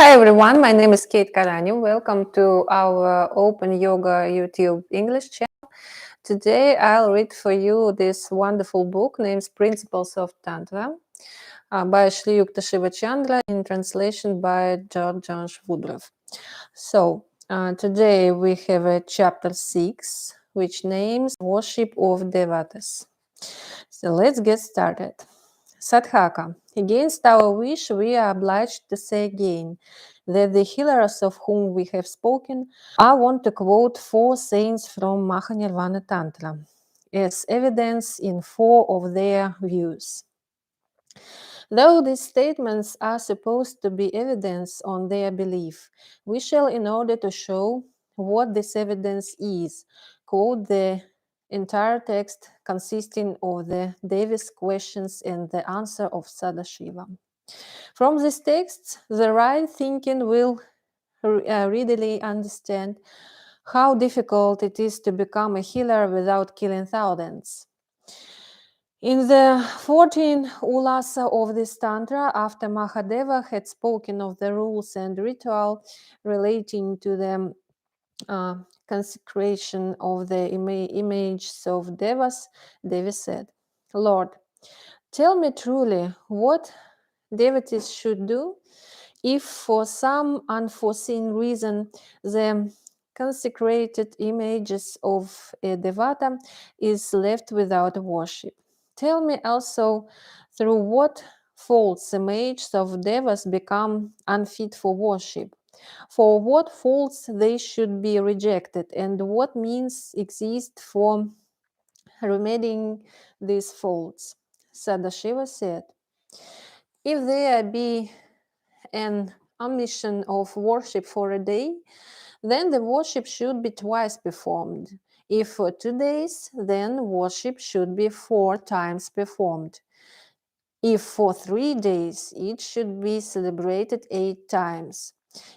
Hi everyone, my name is Kate Karani. Welcome to our Open Yoga YouTube English channel. Today I'll read for you this wonderful book named Principles of Tantra by Shri Yukta Shiva Chandra in translation by George Woodruff. So today we have a chapter 6 which names Worship of Devatas. So let's get started. Sadhaka, against our wish, we are obliged to say again that the healers of whom we have spoken, I want to quote 4 sayings from Mahanirvana Tantra as evidence in 4 of their views. Though these statements are supposed to be evidence on their belief, we shall, in order to show what this evidence is, quote the entire text consisting of the Devi's questions and the answer of Sadashiva. From these texts, the right thinking will readily understand how difficult it is to become a healer without killing thousands. In the 14th ulasa of this Tantra, after Mahadeva had spoken of the rules and ritual relating to the consecration of the images of Devas, Devi said, Lord, tell me truly what devotees should do if for some unforeseen reason the consecrated images of a Devata is left without worship. Tell me also through what faults images of Devas become unfit for worship, for what faults they should be rejected, and what means exist for remedying these faults. Sadashiva said, if there be an omission of worship for a day, then the worship should be twice performed. If for 2 days, then worship should be 4 times performed. If for 3 days, it should be celebrated 8 times.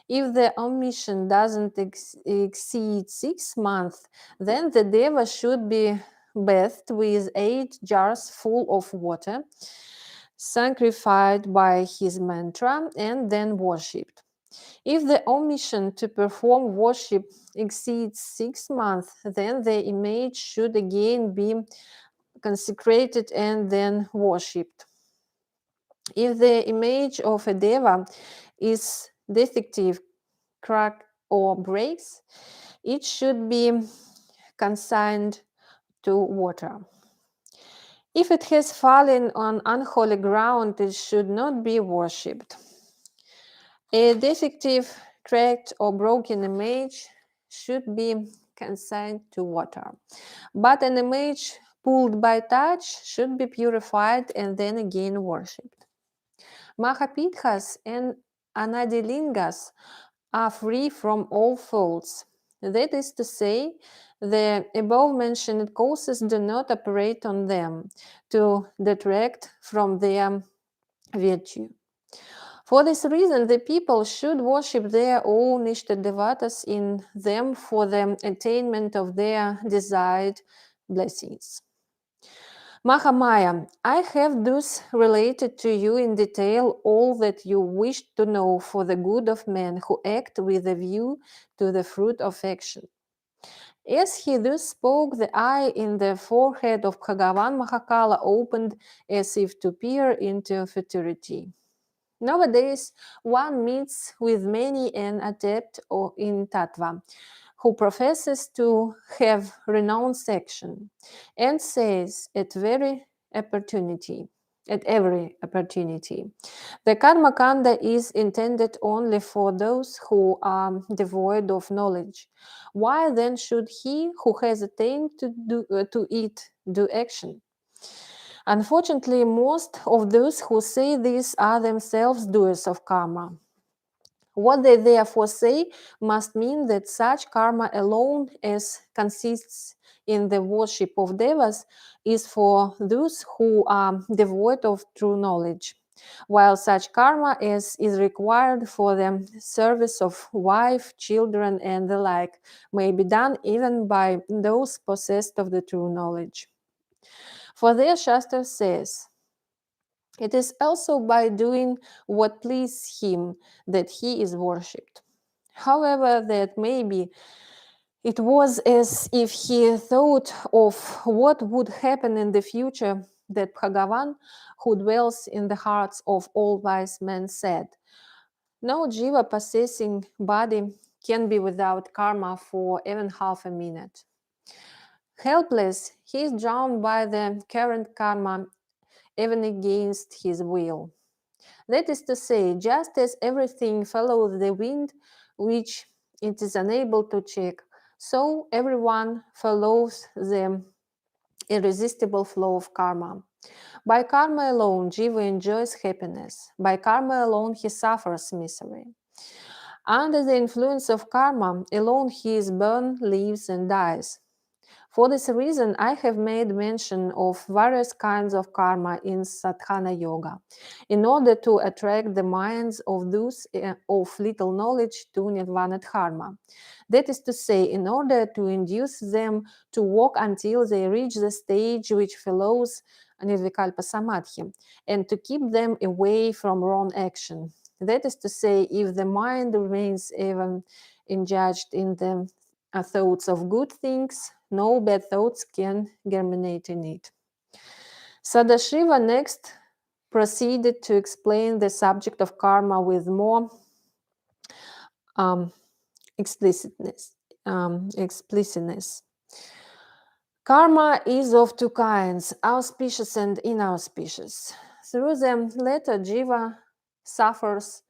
If the omission doesn't exceed 6 months, then the deva should be bathed with 8 jars full of water, sanctified by his mantra, and then worshipped. If the omission to perform worship exceeds 6 months, then the image should again be consecrated and then worshipped. If the image of a deva is defective, cracked, or breaks, it should be consigned to water. If it has fallen on unholy ground, it should not be worshipped. A defective, cracked, or broken image should be consigned to water. But an image pulled by touch should be purified and then again worshipped. Mahapithas and Anadilingas are free from all faults. That is to say, the above-mentioned causes do not operate on them to detract from their virtue. For this reason, the people should worship their own Ishta Devatas in them for the attainment of their desired blessings. Mahamaya, I have thus related to you in detail all that you wish to know for the good of men who act with a view to the fruit of action. As he thus spoke, the eye in the forehead of Bhagavan Mahakala opened as if to peer into futurity. Nowadays, one meets with many an adept in tattva, who professes to have renounced action, and says at every opportunity, the karma kanda is intended only for those who are devoid of knowledge. Why then should he who has attained to it do action? Unfortunately, most of those who say this are themselves doers of karma. What they therefore say must mean that such karma alone as consists in the worship of devas is for those who are devoid of true knowledge, while such karma as is required for the service of wife, children, and the like may be done even by those possessed of the true knowledge. For their Shastra says, It is also by doing what pleases him that he is worshipped. However, that maybe it was as if he thought of what would happen in the future that Bhagavan, who dwells in the hearts of all wise men, said, "No jiva possessing body can be without karma for even half a minute. Helpless, he is drowned by the current karma even against his will. That is to say, just as everything follows the wind, which it is unable to check, so everyone follows the irresistible flow of karma. By karma alone, Jiva enjoys happiness. By karma alone, he suffers misery. Under the influence of karma alone, he is born, lives, and dies. For this reason, I have made mention of various kinds of karma in Sadhana Yoga, in order to attract the minds of those of little knowledge to Nirvana Dharma. That is to say, in order to induce them to walk until they reach the stage which follows Nirvikalpa Samadhi, and to keep them away from wrong action. That is to say, if the mind remains even engaged in the thoughts of good things, no bad thoughts can germinate in it. Sadashiva next proceeded to explain the subject of karma with more explicitness. Karma is of two kinds, auspicious and inauspicious. Through the latter, Jiva suffers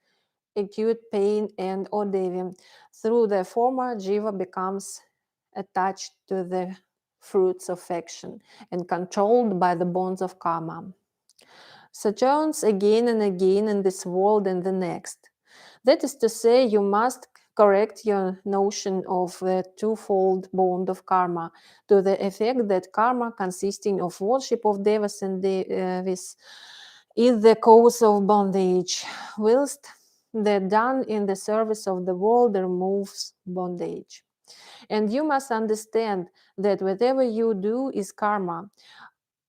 acute pain and odevi. Through the former, Jiva becomes attached to the fruits of action and controlled by the bonds of karma. Sojourns again and again in this world and the next. That is to say, you must correct your notion of the twofold bond of karma to the effect that karma, consisting of worship of devas and devis, is the cause of bondage, whilst the done in the service of the world removes bondage. And you must understand that whatever you do is karma,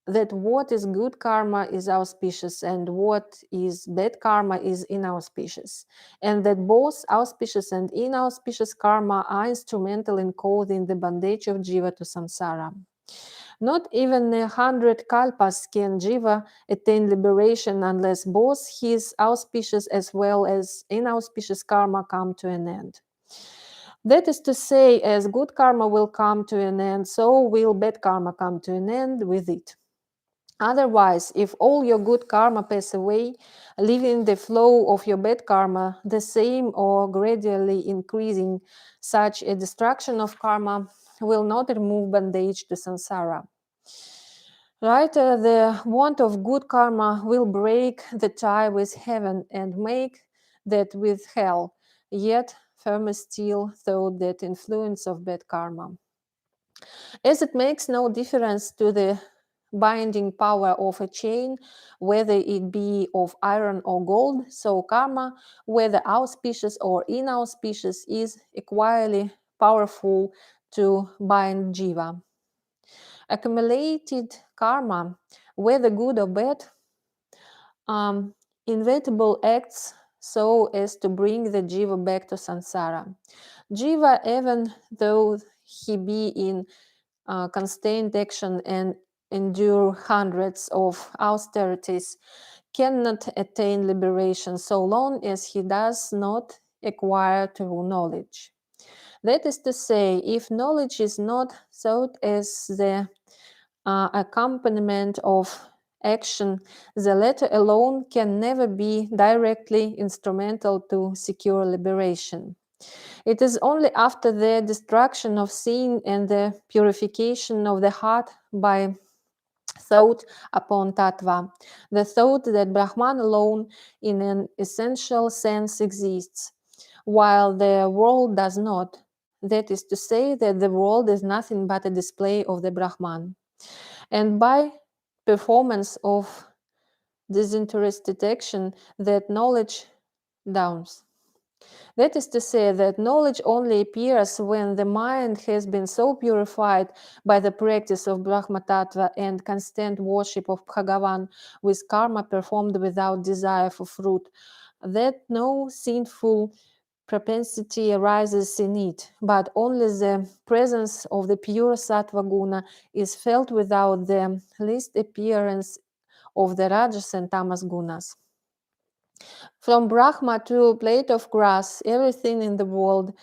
that what is good karma is auspicious and what is bad karma is inauspicious, and that both auspicious and inauspicious karma are instrumental in causing the bondage of jiva to samsara. Not even 100 kalpas can jiva attain liberation unless both his auspicious as well as inauspicious karma come to an end. That is to say, as good karma will come to an end, so will bad karma come to an end with it. Otherwise, if all your good karma pass away, leaving the flow of your bad karma the same or gradually increasing, such a destruction of karma will not remove bondage to samsara. Right? The want of good karma will break the tie with heaven and make that with hell, yet firmer still through that influence of bad karma. As it makes no difference to the binding power of a chain, whether it be of iron or gold, so karma, whether auspicious or inauspicious, is equally powerful to bind jiva. Accumulated karma, whether good or bad, inevitable acts so as to bring the jiva back to samsara. Jiva, even though he be in constant action and endure hundreds of austerities, cannot attain liberation so long as he does not acquire true knowledge. That is to say, if knowledge is not sought as the accompaniment of action, the latter alone can never be directly instrumental to secure liberation. It is only after the destruction of sin and the purification of the heart by thought upon tattva, the thought that Brahman alone in an essential sense exists, while the world does not. That is to say, that the world is nothing but a display of the Brahman. And by performance of disinterested action, that knowledge dawns. That is to say that knowledge only appears when the mind has been so purified by the practice of Brahmatattva and constant worship of Bhagavan with karma performed without desire for fruit, that no sinful propensity arises in it, but only the presence of the pure sattva guna is felt without the least appearance of the rajas and tamas gunas. From Brahma to a blade of grass, everything in the world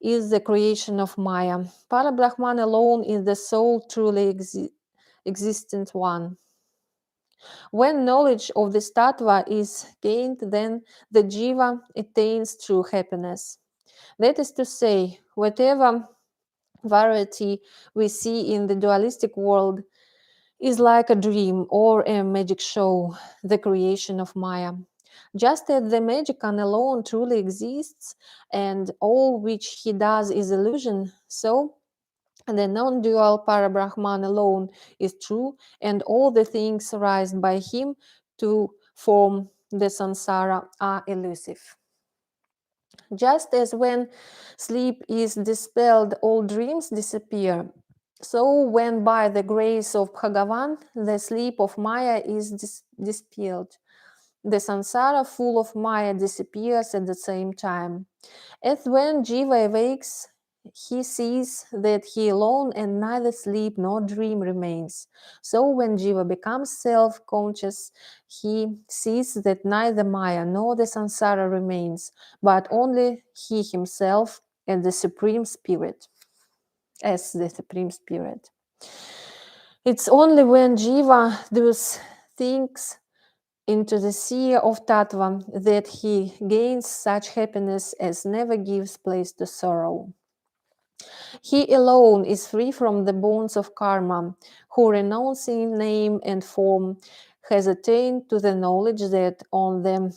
is the creation of Maya. Para-Brahman alone is the sole truly existent one. When knowledge of this tattva is gained, then the jiva attains true happiness. That is to say, whatever variety we see in the dualistic world is like a dream or a magic show, the creation of Maya. Just as the magician alone truly exists and all which he does is illusion, so the non-dual Para-Brahman alone is true and all the things raised by him to form the samsara are elusive. Just as when sleep is dispelled, all dreams disappear. So when by the grace of Bhagavan, the sleep of Maya is dispelled, the samsara full of Maya disappears at the same time. As when Jiva awakes, he sees that he alone and neither sleep nor dream remains. So when Jiva becomes self-conscious, he sees that neither Maya nor the samsara remains, but only he himself and the Supreme Spirit, as the Supreme Spirit. It's only when Jiva does things into the sea of tattva that he gains such happiness as never gives place to sorrow. He alone is free from the bonds of karma, who, renouncing name and form, has attained to the knowledge that on the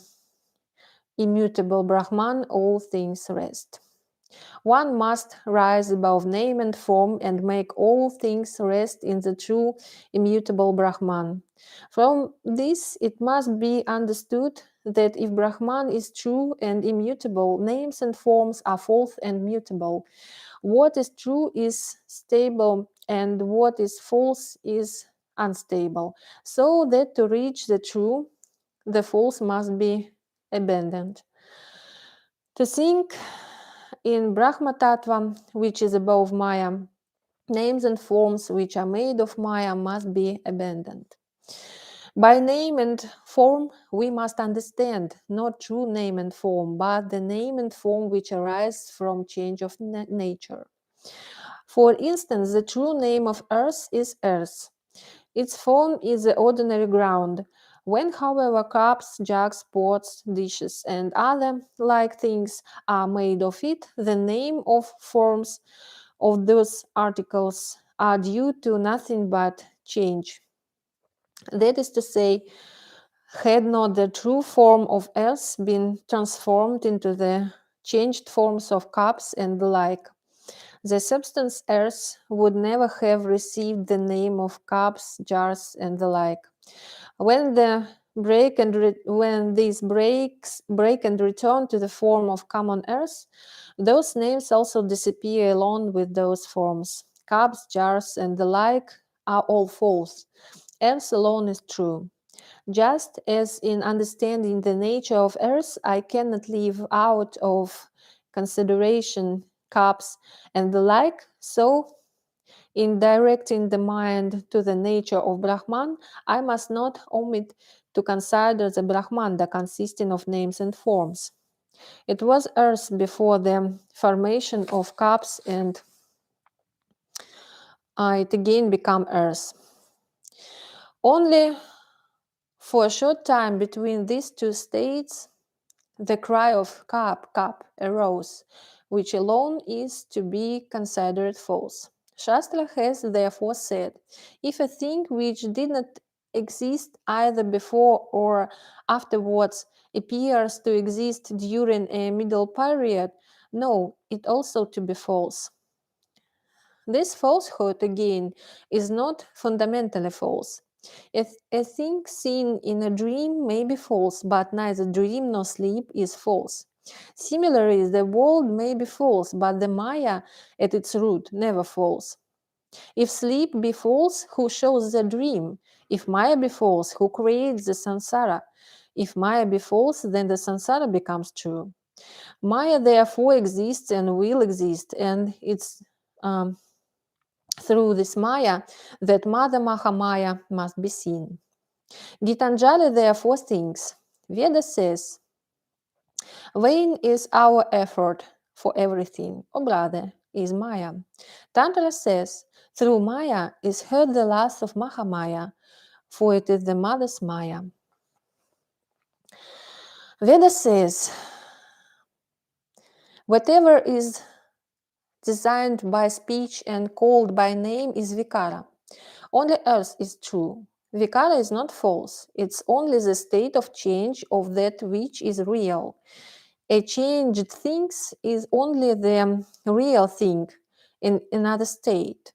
immutable Brahman all things rest. One must rise above name and form and make all things rest in the true immutable Brahman. From this it must be understood that if Brahman is true and immutable, names and forms are false and mutable. What is true is stable and what is false is unstable. So that to reach the true, the false must be abandoned. To think in Brahma Tattva, which is above Maya, names and forms which are made of Maya must be abandoned. By name and form, we must understand not true name and form, but the name and form which arise from change of nature. For instance, the true name of earth is earth. Its form is the ordinary ground. When, however, cups, jugs, pots, dishes, and other like things are made of it, the name of forms of those articles are due to nothing but change. That is to say, had not the true form of earth been transformed into the changed forms of cups and the like, the substance earth would never have received the name of cups, jars, and the like. When these break and return to the form of common earth, those names also disappear along with those forms. Cups, jars, and the like are all false. Earth alone is true. Just as in understanding the nature of earth, I cannot leave out of consideration cups and the like, so in directing the mind to the nature of Brahman, I must not omit to consider the Brahmanda consisting of names and forms. It was earth before the formation of cups and it again became earth. Only for a short time between these two states, the cry of cup, cup arose, which alone is to be considered false. Shastra has therefore said, if a thing which did not exist either before or afterwards appears to exist during a middle period, know it also to be false. This falsehood, again, is not fundamentally false. A thing seen in a dream may be false, but neither dream nor sleep is false. Similarly, the world may be false, but the Maya at its root never falls. If sleep be false, who shows the dream? If Maya be false, who creates the samsara? If Maya be false, then the samsara becomes true. Maya therefore exists and will exist, and it's through this Maya that Mother Mahamaya must be seen. Gitanjali therefore thinks, Veda says, vain is our effort for everything, O brother, is Maya. Tantra says, through Maya is heard the last of Mahamaya, for it is the mother's Maya. Veda says, whatever is designed by speech and called by name is Vikara. Only earth is true. Vikara is not false. It's only the state of change of that which is real. A changed thing is only the real thing in another state.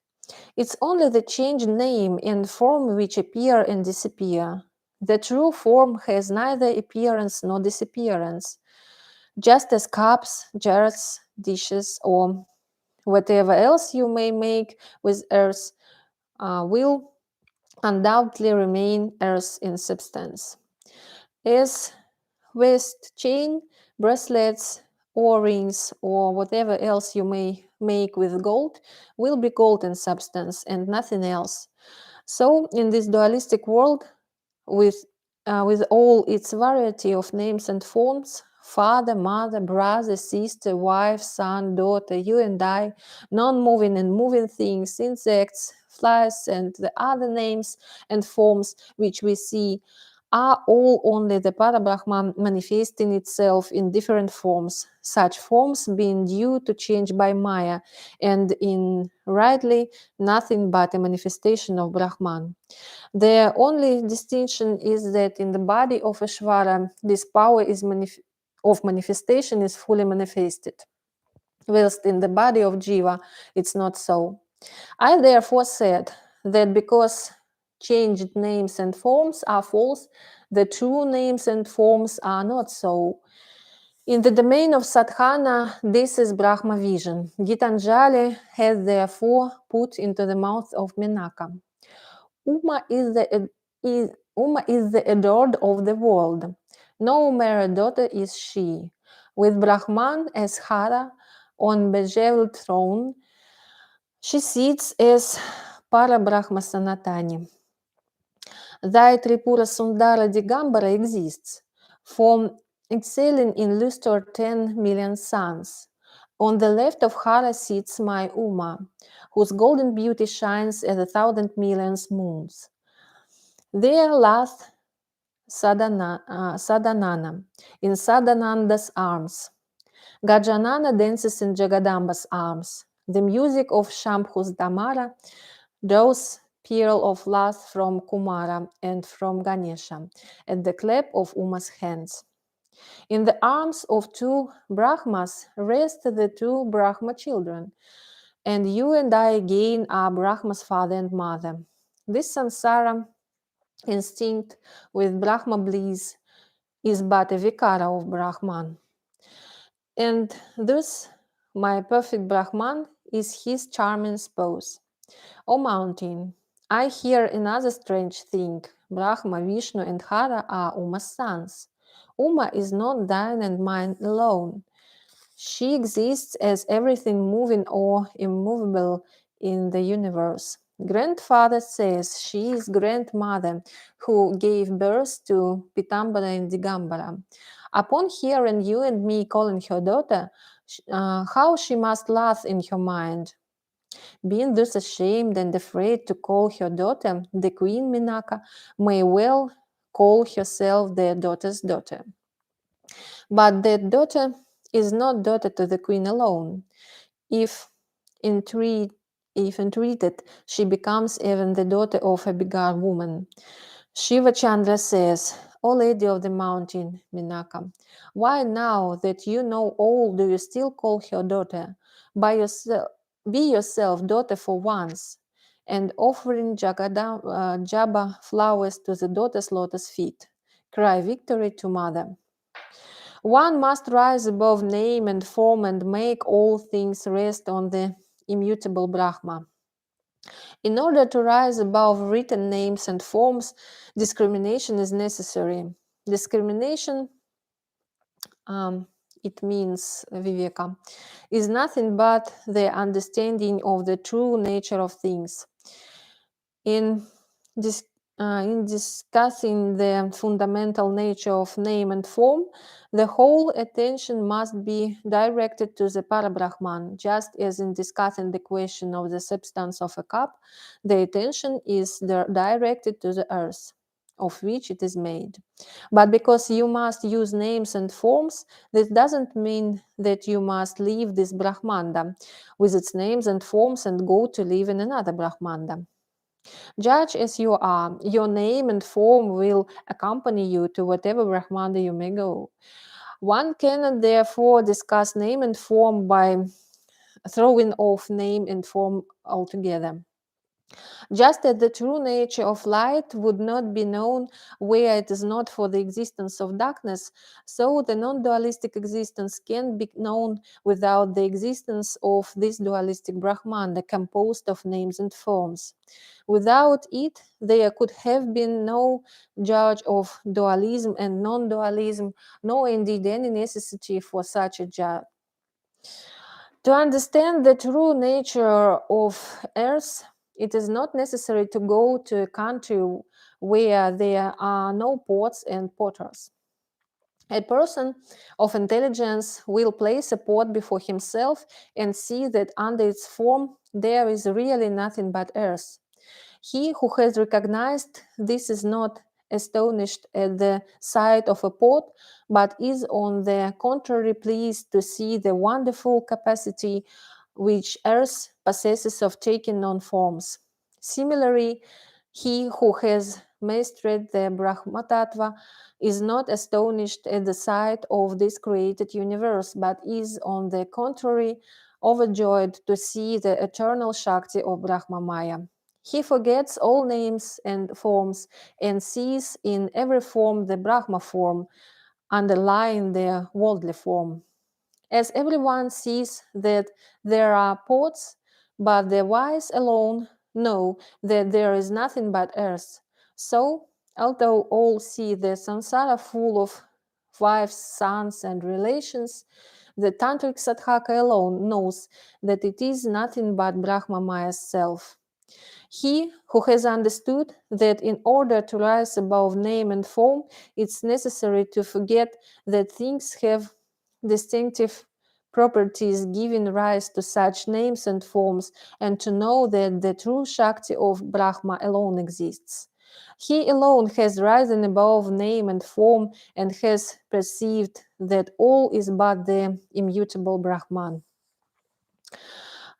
It's only the changed name and form which appear and disappear. The true form has neither appearance nor disappearance. Just as cups, jars, dishes, or whatever else you may make with earth will undoubtedly remain earth in substance. As waist chain, bracelets, or rings, or whatever else you may make with gold will be gold in substance and nothing else. So in this dualistic world, with all its variety of names and forms, father, mother, brother, sister, wife, son, daughter, you and I, non-moving and moving things, insects, flies, and the other names and forms which we see are all only the Parabrahman manifesting itself in different forms, such forms being due to change by Maya, and in rightly nothing but a manifestation of Brahman. The only distinction is that in the body of Ishvara, this power of manifestation is fully manifested, whilst in the body of Jiva, it's not so. I therefore said that because changed names and forms are false, the true names and forms are not so. In the domain of sadhana, this is Brahma vision. Gitanjali has therefore put into the mouth of Menaka. Uma is the adored of the world. No mere daughter is she. With Brahman as Hara on bejeled throne, she sits as Parabrahma Sanatani. Thy Tripura Sundara Digambara exists, for excelling in luster 10 million suns. On the left of Hara sits my Uma, whose golden beauty shines as 1,000 million moons. There lies Sadanana in Sadananda's arms. Gajanana dances in Jagadamba's arms. The music of Shambhu's Damara draws pearl of love from Kumara and from Ganesha at the clap of Uma's hands. In the arms of two Brahmas rest the two Brahma children, and you and I again are Brahma's father and mother. This samsara instinct with Brahma bliss is but a vikara of Brahman. And thus, my perfect Brahman is his charming spouse. O mountain, I hear another strange thing. Brahma, Vishnu, and Hara are Uma's sons. Uma is not thine and mine alone. She exists as everything moving or immovable in the universe. Grandfather says she is grandmother who gave birth to Pitambara and Digambara. Upon hearing you and me calling her daughter, how she must laugh in her mind. Being thus ashamed and afraid to call her daughter, the queen Minaka may well call herself their daughter's daughter. But that daughter is not daughter to the queen alone. If entreated, she becomes even the daughter of a begar woman. Shiva Chandra says, O Lady of the Mountain, Minaka, why now that you know all do you still call her daughter? Be yourself daughter for once, and offering Jaba flowers to the daughter's lotus feet. Cry victory to mother. One must rise above name and form and make all things rest on the immutable Brahma. In order to rise above written names and forms, discrimination is necessary. Discrimination, it means viveka, is nothing but the understanding of the true nature of things. In discussing the fundamental nature of name and form, the whole attention must be directed to the Parabrahman, just as in discussing the question of the substance of a cup, the attention is directed to the earth, of which it is made. But because you must use names and forms, this doesn't mean that you must leave this Brahmanda with its names and forms and go to live in another Brahmanda. Judge as you are, your name and form will accompany you to whatever Brahmanda you may go. One cannot therefore discuss name and form by throwing off name and form altogether. Just as the true nature of light would not be known where it is not for the existence of darkness, so the non-dualistic existence can be known without the existence of this dualistic Brahmanda composed of names and forms. Without it, there could have been no judge of dualism and non-dualism, nor indeed any necessity for such a judge. To understand the true nature of earth, it is not necessary to go to a country where there are no pots and potters. A person of intelligence will place a pot before himself and see that under its form there is really nothing but earth. He who has recognized this is not astonished at the sight of a pot, but is on the contrary pleased to see the wonderful capacity which earth possesses of taking on forms. Similarly, he who has mastered the Brahmatattva is not astonished at the sight of this created universe, but is on the contrary overjoyed to see the eternal Shakti of Brahma Maya. He forgets all names and forms and sees in every form the Brahma form, underlying the worldly form. As everyone sees that there are pots, but the wise alone know that there is nothing but earth. So, although all see the samsara full of wives, sons, and relations, the tantric sadhaka alone knows that it is nothing but Brahma Maya's self. He who has understood that in order to rise above name and form, it's necessary to forget that things have distinctive properties giving rise to such names and forms, and to know that the true Shakti of Brahma alone exists. He alone has risen above name and form and has perceived that all is but the immutable Brahman.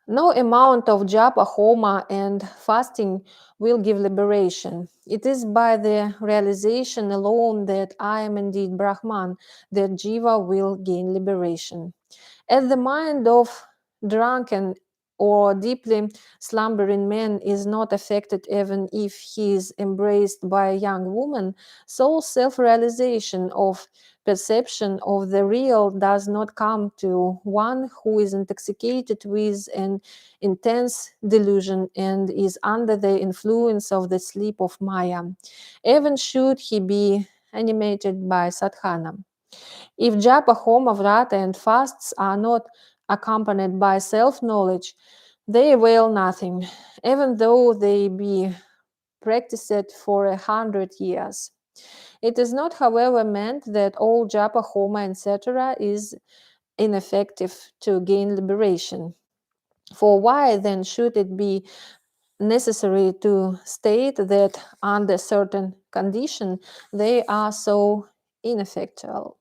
No amount of japa, homa, and fasting will give liberation. It is by the realization alone that I am indeed Brahman that Jiva will gain liberation. As the mind of drunken or deeply slumbering man is not affected even if he is embraced by a young woman, so self-realization of perception of the real does not come to one who is intoxicated with an intense delusion and is under the influence of the sleep of Maya, even should he be animated by sadhana. If japa, homa, vrata, and fasts are not accompanied by self-knowledge, they avail nothing, even though they be practiced for 100 years. It is not, however, meant that all japa, homa, etc. is ineffective to gain liberation. For why then should it be necessary to state that under certain condition they are so ineffectual?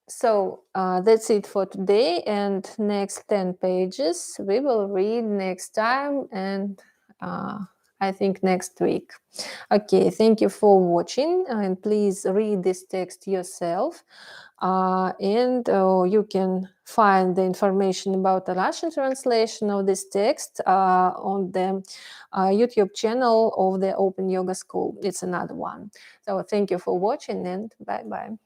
So that's it for today, and next 10 pages we will read next time, and I think next week. Okay, thank you for watching, and please read this text yourself. And you can find the information about the Russian translation of this text on the YouTube channel of the Open Yoga School. It's another one. So thank you for watching, and bye-bye.